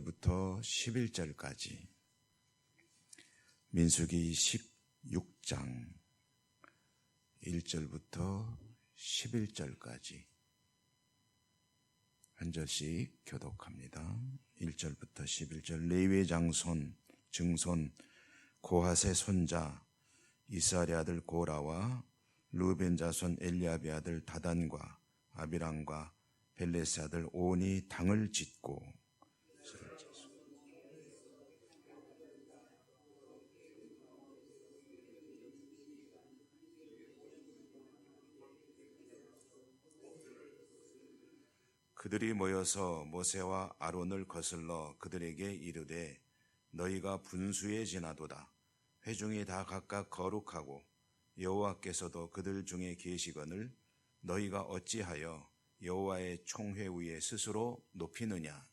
부터 11절까지 민수기 16장 1절부터 11절까지 한 절씩 교독합니다. 1절부터 11절. 레위의 장손, 증손, 고핫의 손자 이스라엘의 아들 고라와 르벤 자손 엘리압의 아들 다단과 아비람과 벨렛의 아들 온이 당을 짓고 그들이 모여서 모세와 아론을 거슬러 그들에게 이르되 너희가 분수에 지나도다. 회중이 다 각각 거룩하고 여호와께서도 그들 중에 계시거늘 너희가 어찌하여 여호와의 총회 위에 스스로 높이느냐.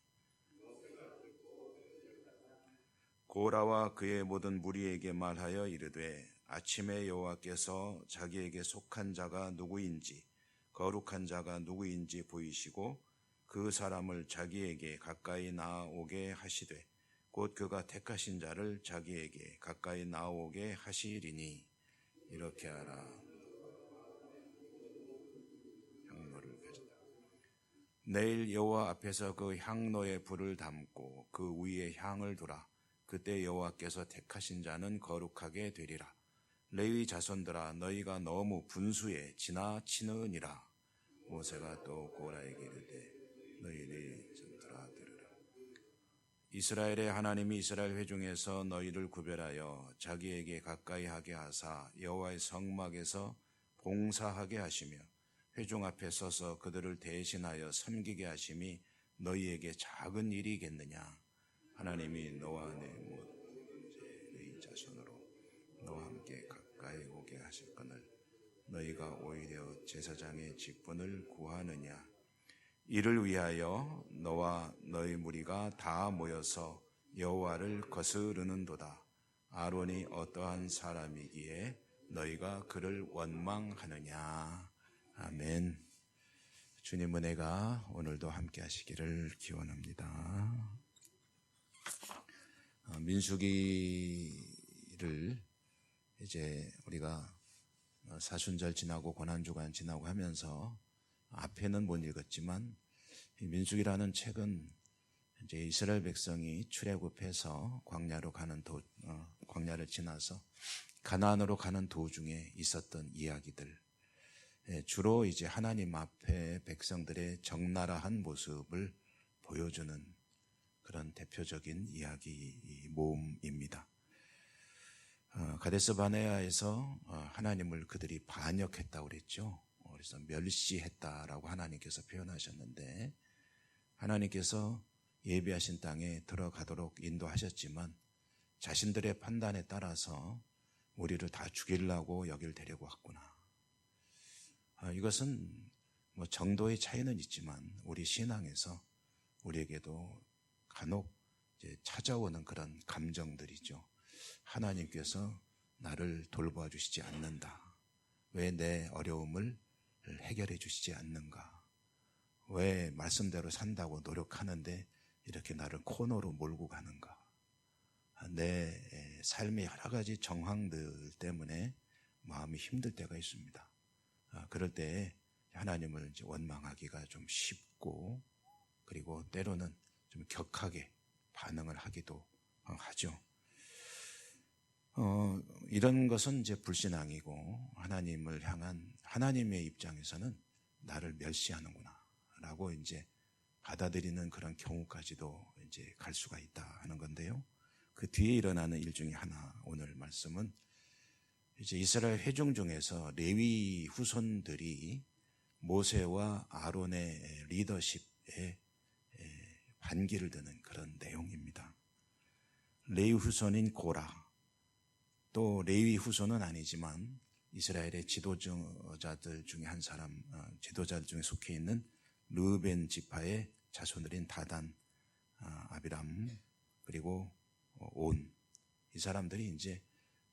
고라와 그의 모든 무리에게 말하여 이르되 아침에 여호와께서 자기에게 속한 자가 누구인지 거룩한 자가 누구인지 보이시고 그 사람을 자기에게 가까이 나아오게 하시되 곧 그가 택하신 자를 자기에게 가까이 나아오게 하시리니 이렇게 하라. 향로를 가져다. 내일 여호와 앞에서 그 향로에 불을 담고 그 위에 향을 두라. 그때 여호와께서 택하신 자는 거룩하게 되리라. 레위 자손들아 너희가 너무 분수에 지나치느니라. 모세가 또 고라에게 이르되 너희들이 들으라. 이스라엘의 하나님이 이스라엘 회중에서 너희를 구별하여 자기에게 가까이 하게 하사 여호와의 성막에서 봉사하게 하시며 회중 앞에 서서 그들을 대신하여 섬기게 하심이 너희에게 작은 일이겠느냐. 하나님이 너와 내 모든 자손으로 너와 함께 가까이 오게 하실거늘 너희가 오히려 제사장의 직분을 구하느냐. 이를 위하여 너와 너희 무리가 다 모여서 여호와를 거스르는도다. 아론이 어떠한 사람이기에 너희가 그를 원망하느냐. 아멘. 주님 은혜가 오늘도 함께 하시기를 기원합니다. 민수기를 이제 우리가 사순절 지나고 고난주간 지나고 하면서 앞에는 못 읽었지만 민수기라는 책은 이제 이스라엘 백성이 출애굽해서 광야를 지나서 가나안으로 가는 도중에 있었던 이야기들, 주로 이제 하나님 앞에 백성들의 적나라한 모습을 보여주는 그런 대표적인 이야기 모음입니다. 가데스 바네아에서 하나님을 그들이 반역했다고 그랬죠. 그래서 멸시했다라고 하나님께서 표현하셨는데 하나님께서 예비하신 땅에 들어가도록 인도하셨지만 자신들의 판단에 따라서 우리를 다 죽이려고 여길 데리고 왔구나. 이것은 뭐 정도의 차이는 있지만 우리 신앙에서 우리에게도 간혹 이제 찾아오는 그런 감정들이죠. 하나님께서 나를 돌보아 주시지 않는다. 왜 내 어려움을 해결해 주시지 않는가? 왜 말씀대로 산다고 노력하는데 이렇게 나를 코너로 몰고 가는가? 내 삶의 여러 가지 정황들 때문에 마음이 힘들 때가 있습니다. 그럴 때 하나님을 이제 원망하기가 좀 쉽고 그리고 때로는 좀 격하게 반응을 하기도 하죠. 이런 것은 이제 불신앙이고 하나님을 향한 하나님의 입장에서는 나를 멸시하는구나 라고 이제 받아들이는 그런 경우까지도 이제 갈 수가 있다 하는 건데요. 그 뒤에 일어나는 일 중에 하나, 오늘 말씀은 이제 이스라엘 회중 중에서 레위 후손들이 모세와 아론의 리더십에 반기를 드는 그런 내용입니다. 레위 후손인 고라, 또 레위 후손은 아니지만 이스라엘의 지도자들 중에 한 사람, 지도자들 중에 속해 있는 르벤 지파의 자손들인 다단, 아비람, 그리고 온, 이 사람들이 이제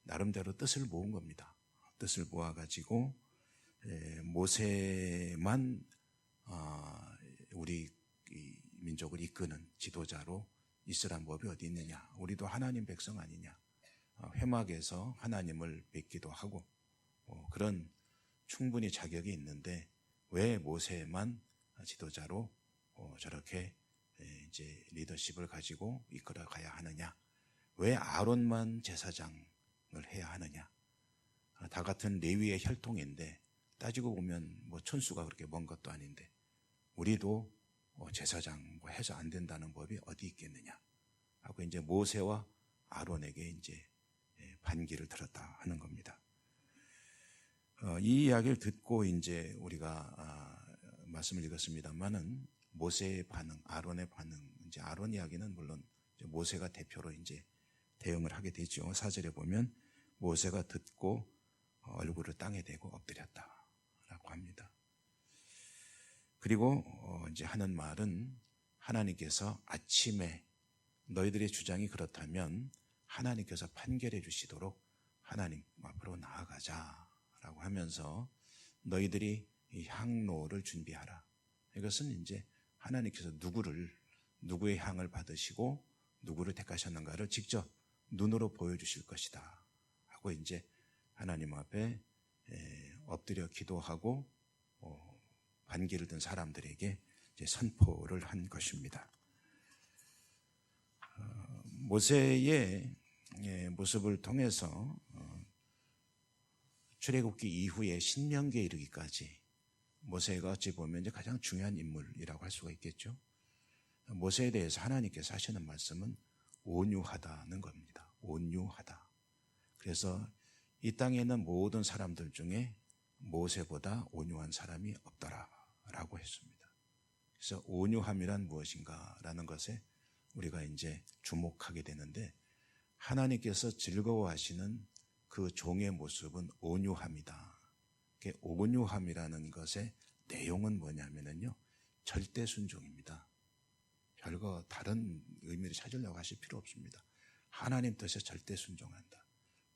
나름대로 뜻을 모은 겁니다. 뜻을 모아가지고 모세만 우리 민족을 이끄는 지도자로 이스라엘 법이 어디 있느냐? 우리도 하나님 백성 아니냐? 회막에서 하나님을 뵙기도 하고 그런 충분히 자격이 있는데 왜 모세만 지도자로 저렇게 이제 리더십을 가지고 이끌어 가야 하느냐? 왜 아론만 제사장을 해야 하느냐? 다 같은 레위의 혈통인데 따지고 보면 뭐 천수가 그렇게 먼 것도 아닌데 우리도 제사장 뭐 해서 안 된다는 법이 어디 있겠느냐 하고 이제 모세와 아론에게 이제 반기를 들었다 하는 겁니다. 이 이야기를 듣고 이제 우리가 말씀을 읽었습니다만은 모세의 반응, 아론의 반응, 이제 아론 이야기는 물론 모세가 대표로 이제 대응을 하게 되죠. 4절에 보면 모세가 듣고 얼굴을 땅에 대고 엎드렸다라고 합니다. 그리고 이제 하는 말은 하나님께서 아침에 너희들의 주장이 그렇다면 하나님께서 판결해 주시도록 하나님 앞으로 나아가자라고 하면서 너희들이 이 향로를 준비하라. 이것은 이제 하나님께서 누구의 향을 받으시고 누구를 택하셨는가를 직접 눈으로 보여주실 것이다 하고 이제 하나님 앞에 엎드려 기도하고 반기를 든 사람들에게 이제 선포를 한 것입니다. 모세의 모습을 통해서 출애굽기 이후에 신명기에 이르기까지 모세가 어찌 보면 이제 가장 중요한 인물이라고 할 수가 있겠죠. 모세에 대해서 하나님께서 하시는 말씀은 온유하다는 겁니다. 온유하다. 그래서 이 땅에 있는 모든 사람들 중에 모세보다 온유한 사람이 없더라라고 했습니다. 그래서 온유함이란 무엇인가라는 것에 우리가 이제 주목하게 되는데 하나님께서 즐거워하시는 그 종의 모습은 온유함이다. 온유함이라는 것의 내용은 뭐냐면요, 절대 순종입니다. 별거 다른 의미를 찾으려고 하실 필요 없습니다. 하나님 뜻에 절대 순종한다.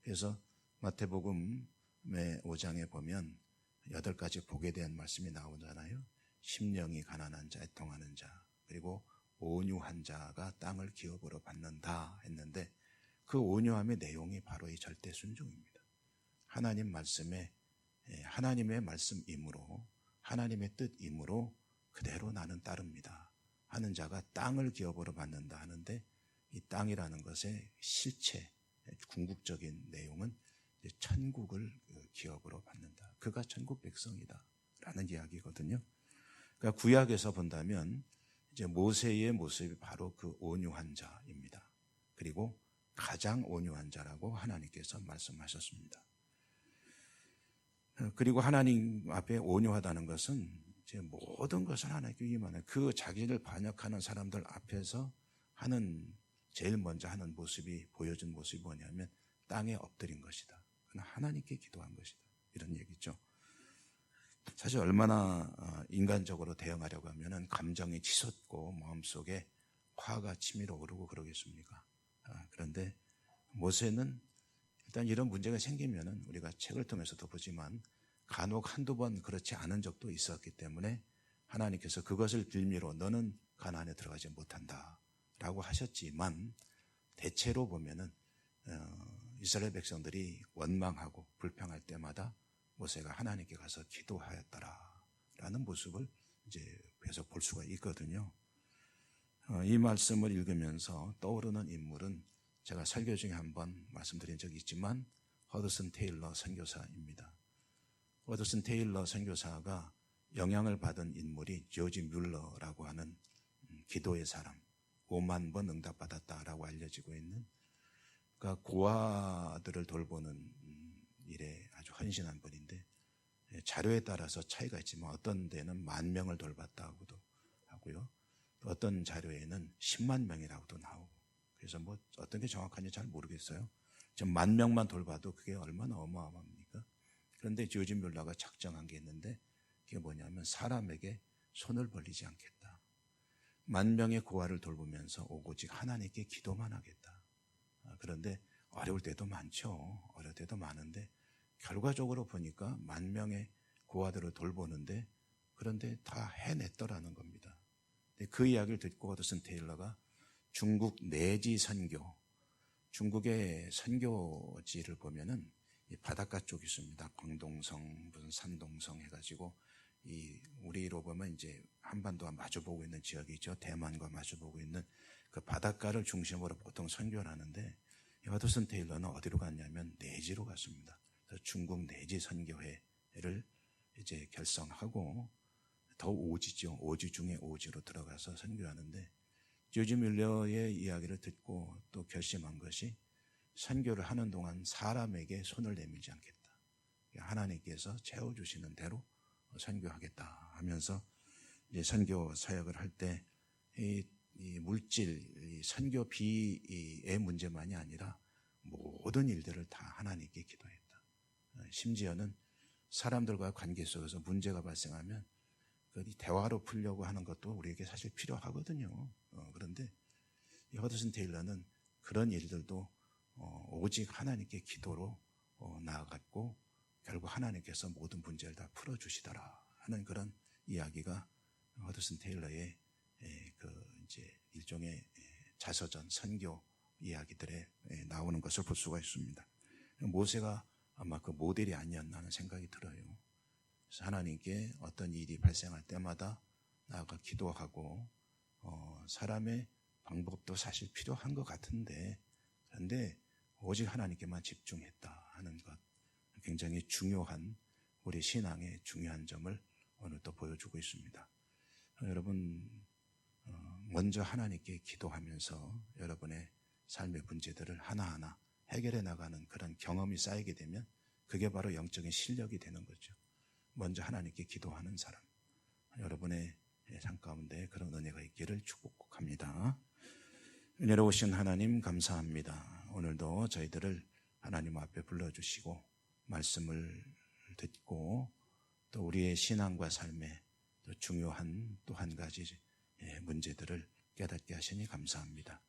그래서 마태복음의 5장에 보면 8가지 복에 대한 말씀이 나오잖아요. 심령이 가난한 자, 애통하는 자, 그리고 온유한 자가 땅을 기업으로 받는다 했는데 그 온유함의 내용이 바로 이 절대 순종입니다. 하나님 말씀에 하나님의 말씀이므로 하나님의 뜻이므로 그대로 나는 따릅니다 하는 자가 땅을 기업으로 받는다 하는데 이 땅이라는 것의 실체, 궁극적인 내용은 천국을 기업으로 받는다. 그가 천국 백성이다 라는 이야기거든요. 그러니까 구약에서 본다면 이제 모세의 모습이 바로 그 온유한 자입니다. 그리고 가장 온유한 자라고 하나님께서 말씀하셨습니다. 그리고 하나님 앞에 온유하다는 것은 이제 모든 것을 하나님께 위임하는 그 자기를 반역하는 사람들 앞에서 하는 제일 먼저 하는 모습이 보여준 모습이 뭐냐면 땅에 엎드린 것이다. 그건 하나님께 기도한 것이다. 이런 얘기죠. 사실 얼마나 인간적으로 대응하려고 하면은 감정이 치솟고 마음속에 화가 치밀어 오르고 그러겠습니까? 그런데 모세는 일단 이런 문제가 생기면은 우리가 책을 통해서도 보지만 간혹 한두 번 그렇지 않은 적도 있었기 때문에 하나님께서 그것을 빌미로 너는 가나안에 들어가지 못한다 라고 하셨지만 대체로 보면은 이스라엘 백성들이 원망하고 불평할 때마다 모세가 하나님께 가서 기도하였더라라는 모습을 이제 계속 볼 수가 있거든요. 이 말씀을 읽으면서 떠오르는 인물은 제가 설교 중에 한번 말씀드린 적이 있지만 허드슨 테일러 선교사입니다. 허드슨 테일러 선교사가 영향을 받은 인물이 조지 뮬러라고 하는 기도의 사람, 5만 번 응답받았다라고 알려지고 있는 그러니까 고아들을 돌보는 일에 아주 헌신한 분인데 자료에 따라서 차이가 있지만 어떤 데는 10,000명을 돌봤다고도 하고요. 또 어떤 자료에는 10만 명이라고도 나오고 그래서 뭐 어떤 게 정확한지 잘 모르겠어요. 지금 10,000명만 돌봐도 그게 얼마나 어마어마합니까? 그런데 조지 뮬러가 작정한 게 있는데 그게 뭐냐면 사람에게 손을 벌리지 않겠다. 10,000명의 고아를 돌보면서 오직 하나님께 기도만 하겠다. 그런데 어려울 때도 많죠. 어려울 때도 많은데 결과적으로 보니까 10,000명의 고아들을 돌보는데 그런데 다 해냈더라는 겁니다. 그 이야기를 듣고 허드슨 테일러가 중국 내지 선교, 중국의 선교지를 보면은 이 바닷가 쪽이 있습니다. 광동성, 무슨 산동성 해가지고 우리로 보면 이제 한반도와 마주보고 있는 지역이죠. 대만과 마주보고 있는 그 바닷가를 중심으로 보통 선교를 하는데 이 허드슨 테일러는 어디로 갔냐면 내지로 갔습니다. 그래서 중국 내지 선교회를 이제 결성하고 더 오지죠. 오지 중에 오지로 들어가서 선교하는데 조지 밀러의 이야기를 듣고 또 결심한 것이 선교를 하는 동안 사람에게 손을 내밀지 않겠다. 하나님께서 채워주시는 대로 선교하겠다 하면서 이제 선교 사역을 할 때 이 물질, 이 선교비의 문제만이 아니라 모든 일들을 다 하나님께 기도했다. 심지어는 사람들과 관계 속에서 문제가 발생하면 그 대화로 풀려고 하는 것도 우리에게 사실 필요하거든요. 그런데 이 허드슨 테일러는 그런 일들도 오직 하나님께 기도로 나아갔고 결국 하나님께서 모든 문제를 다 풀어주시더라 하는 그런 이야기가 허드슨 테일러의 그 이제 일종의 자서전 선교 이야기들에 나오는 것을 볼 수가 있습니다. 모세가 아마 그 모델이 아니었나 하는 생각이 들어요. 그래서 하나님께 어떤 일이 발생할 때마다 나아가 기도하고 사람의 방법도 사실 필요한 것 같은데 그런데 오직 하나님께만 집중했다 하는 것 굉장히 중요한 우리 신앙의 중요한 점을 오늘 또 보여주고 있습니다. 여러분 먼저 하나님께 기도하면서 여러분의 삶의 문제들을 하나하나 해결해 나가는 그런 경험이 쌓이게 되면 그게 바로 영적인 실력이 되는 거죠. 먼저 하나님께 기도하는 사람 여러분의 삶 가운데 그런 은혜가 있기를 축복합니다. 은혜로우신 하나님 감사합니다. 오늘도 저희들을 하나님 앞에 불러주시고 말씀을 듣고 또 우리의 신앙과 삶에 또 중요한 또 한 가지 문제들을 깨닫게 하시니 감사합니다.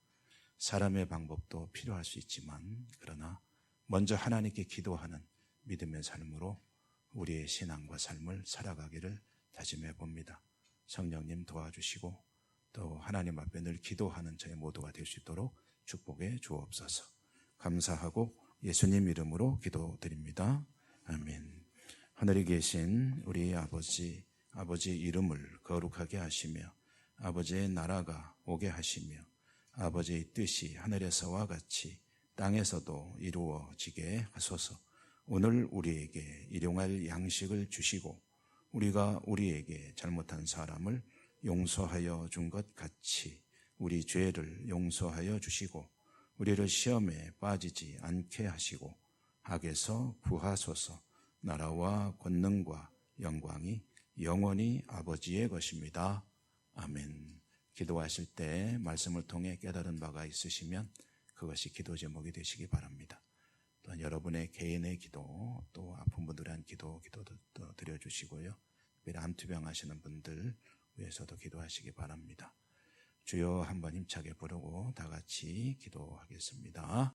사람의 방법도 필요할 수 있지만 그러나 먼저 하나님께 기도하는 믿음의 삶으로 우리의 신앙과 삶을 살아가기를 다짐해 봅니다. 성령님 도와주시고 또 하나님 앞에 늘 기도하는 저희 모두가 될 수 있도록 축복해 주옵소서. 감사하고 예수님 이름으로 기도드립니다. 아멘. 하늘에 계신 우리 아버지 이름을 거룩하게 하시며 아버지의 나라가 오게 하시며 아버지의 뜻이 하늘에서와 같이 땅에서도 이루어지게 하소서. 오늘 우리에게 일용할 양식을 주시고 우리가 우리에게 잘못한 사람을 용서하여 준 것 같이 우리 죄를 용서하여 주시고 우리를 시험에 빠지지 않게 하시고 악에서 구하소서. 나라와 권능과 영광이 영원히 아버지의 것입니다. 아멘. 기도하실 때 말씀을 통해 깨달은 바가 있으시면 그것이 기도 제목이 되시기 바랍니다. 또한 여러분의 개인의 기도 또 아픈 분들에 대한 기도도 드려주시고요. 특별히 암투병 하시는 분들 위해서도 기도하시기 바랍니다. 주여 한번 힘차게 부르고 다 같이 기도하겠습니다.